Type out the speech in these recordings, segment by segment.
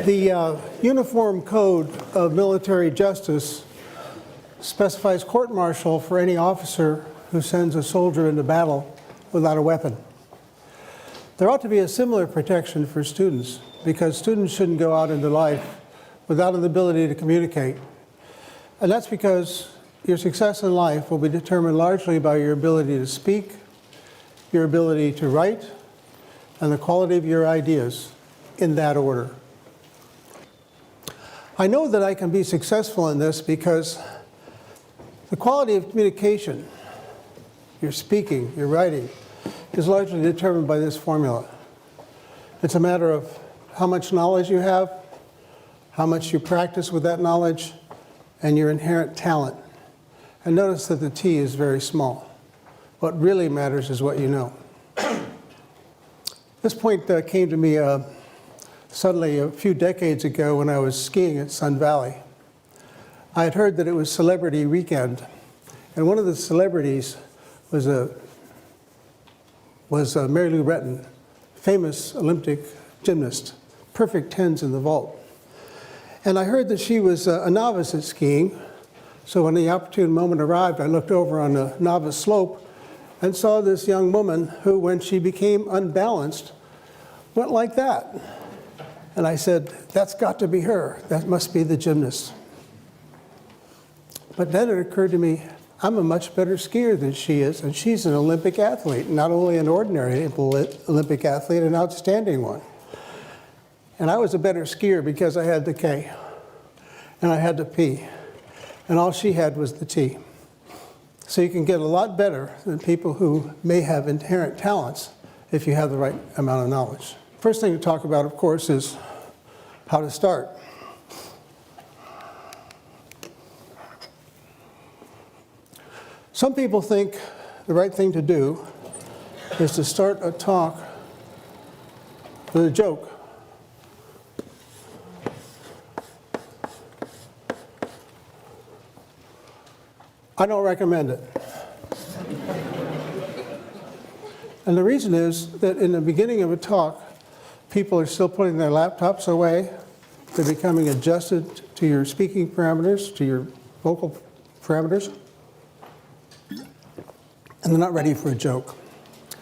The Uniform Code of Military Justice specifies court-martial for any officer who sends a soldier into battle without a weapon. There ought to be a similar protection for students, because students shouldn't go out into life without an ability to communicate. And that's because your success in life will be determined largely by your ability to speak, your ability to write, and the quality of your ideas in that order. I know that I can be successful in this because the quality of communication, your speaking, your writing, is largely determined by this formula. It's a matter of how much knowledge you have, how much you practice with that knowledge, and your inherent talent. And notice that the T is very small. What really matters is what you know. This point came to me suddenly a few decades ago when I was skiing at Sun Valley. I had heard that it was Celebrity Weekend, and one of the celebrities was Mary Lou Retton, famous Olympic gymnast, perfect tens in the vault. And I heard that she was a novice at skiing, so when the opportune moment arrived, I looked over on the novice slope and saw this young woman who, when she became unbalanced, went like that. And I said, that's got to be her. That must be the gymnast. But then it occurred to me, I'm a much better skier than she is, and she's an Olympic athlete, not only an ordinary Olympic athlete, an outstanding one. And I was a better skier because I had the K, and I had the P, and all she had was the T. So you can get a lot better than people who may have inherent talents if you have the right amount of knowledge. First thing to talk about, of course, is how to start. Some people think the right thing to do is to start a talk with a joke. I don't recommend it. And the reason is that in the beginning of a talk, people are still putting their laptops away. They're becoming adjusted to your speaking parameters, to your vocal parameters. And they're not ready for a joke.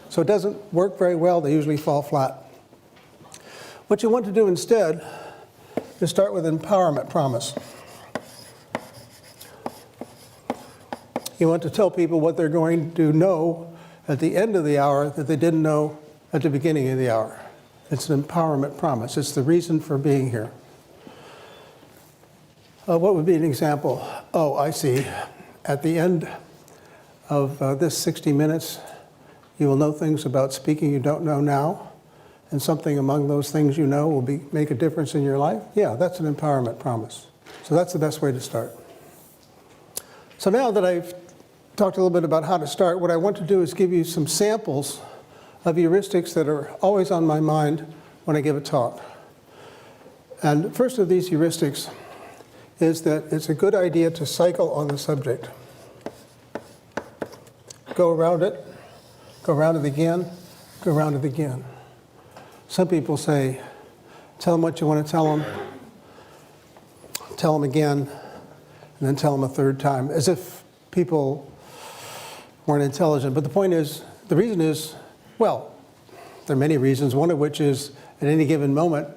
So it doesn't work very well. They usually fall flat. What you want to do instead is start with an empowerment promise. You want to tell people what they're going to know at the end of the hour that they didn't know at the beginning of the hour. It's an empowerment promise. It's the reason for being here. What would be an example? Oh, I see. At the end of this 60 minutes, you will know things about speaking you don't know now, and something among those things you know will make a difference in your life. Yeah, that's an empowerment promise. So that's the best way to start. So now that I've talked a little bit about how to start, what I want to do is give you some samples of heuristics that are always on my mind when I give a talk. And the first of these heuristics is that it's a good idea to cycle on the subject. Go around it again, go around it again. Some people say, tell them what you want to tell them again, and then tell them a third time, as if people weren't intelligent. But the point is, the reason is, well, there are many reasons, one of which is at any given moment,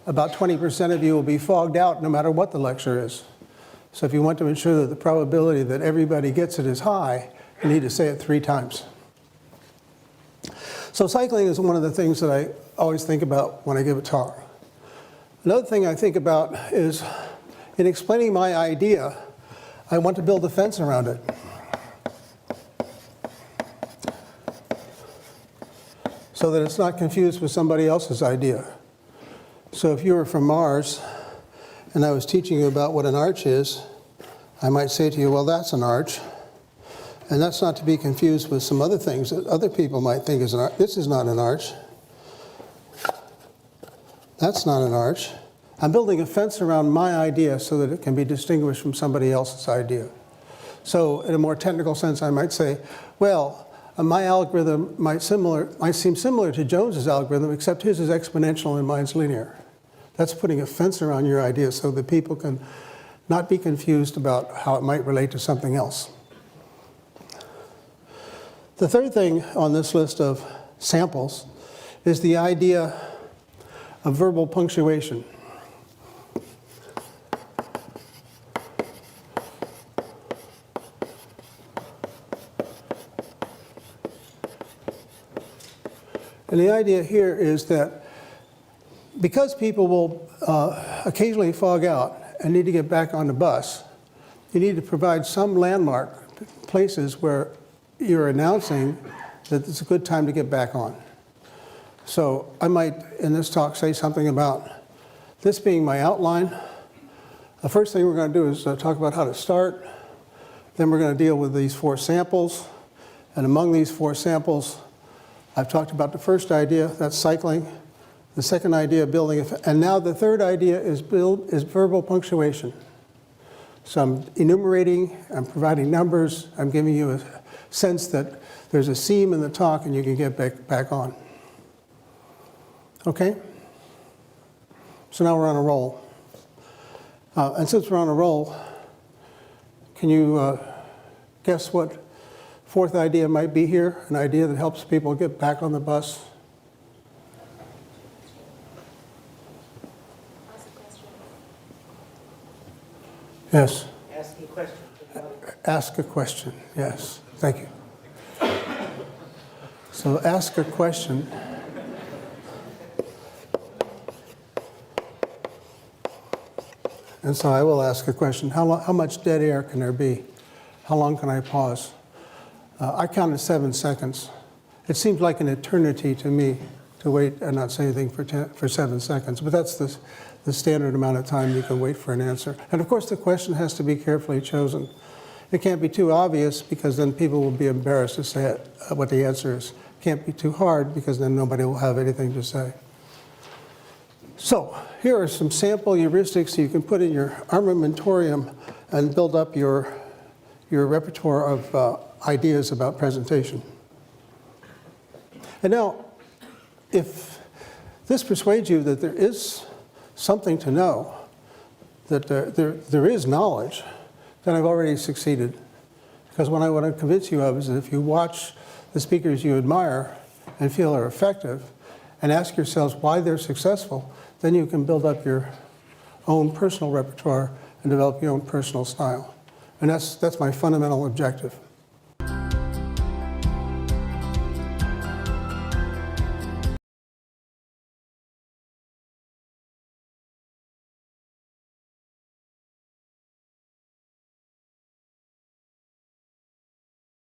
about 20% of you will be fogged out no matter what the lecture is. So if you want to ensure that the probability that everybody gets it is high, you need to say it 3 times. So cycling is one of the things that I always think about when I give a talk. Another thing I think about is, in explaining my idea, I want to build a fence around it. So that it's not confused with somebody else's idea. So if you were from Mars, and I was teaching you about what an arch is, I might say to you, well, that's an arch. And that's not to be confused with some other things that other people might think is an arch. This is not an arch. That's not an arch. I'm building a fence around my idea so that it can be distinguished from somebody else's idea. So in a more technical sense, I might say, well, my algorithm might seem similar to Jones's algorithm, except his is exponential and mine's linear. That's putting a fence around your idea so that people can not be confused about how it might relate to something else. The third thing on this list of samples is the idea of verbal punctuation. And the idea here is that because people will occasionally fog out and need to get back on the bus, you need to provide some landmark places where you're announcing that it's a good time to get back on. So I might, in this talk, say something about this being my outline. The first thing we're going to do is talk about how to start. Then we're going to deal with these 4 samples. And among these 4 samples, I've talked about the first idea, that's cycling. The second idea, building. And now the third idea is verbal punctuation. So I'm enumerating, I'm providing numbers, I'm giving you a sense that there's a seam in the talk and you can get back on. Okay? So now we're on a roll. And since we're on a roll, can you guess what 4th idea might be here? An idea that helps people get back on the bus? Yes. Ask a question. Ask a question, yes. Thank you. So ask a question. And so I will ask a question. How much dead air can there be? How long can I pause? I counted 7 seconds. It seems like an eternity to me to wait and not say anything for 7 seconds, but that's the standard amount of time you can wait for an answer. And of course the question has to be carefully chosen. It can't be too obvious because then people will be embarrassed to say what the answer is. It can't be too hard because then nobody will have anything to say. So here are some sample heuristics you can put in your armamentarium and build up your repertoire of ideas about presentation. And now, if this persuades you that there is something to know, that there is knowledge, then I've already succeeded. Because what I want to convince you of is that if you watch the speakers you admire and feel are effective, and ask yourselves why they're successful, then you can build up your own personal repertoire and develop your own personal style. And that's my fundamental objective.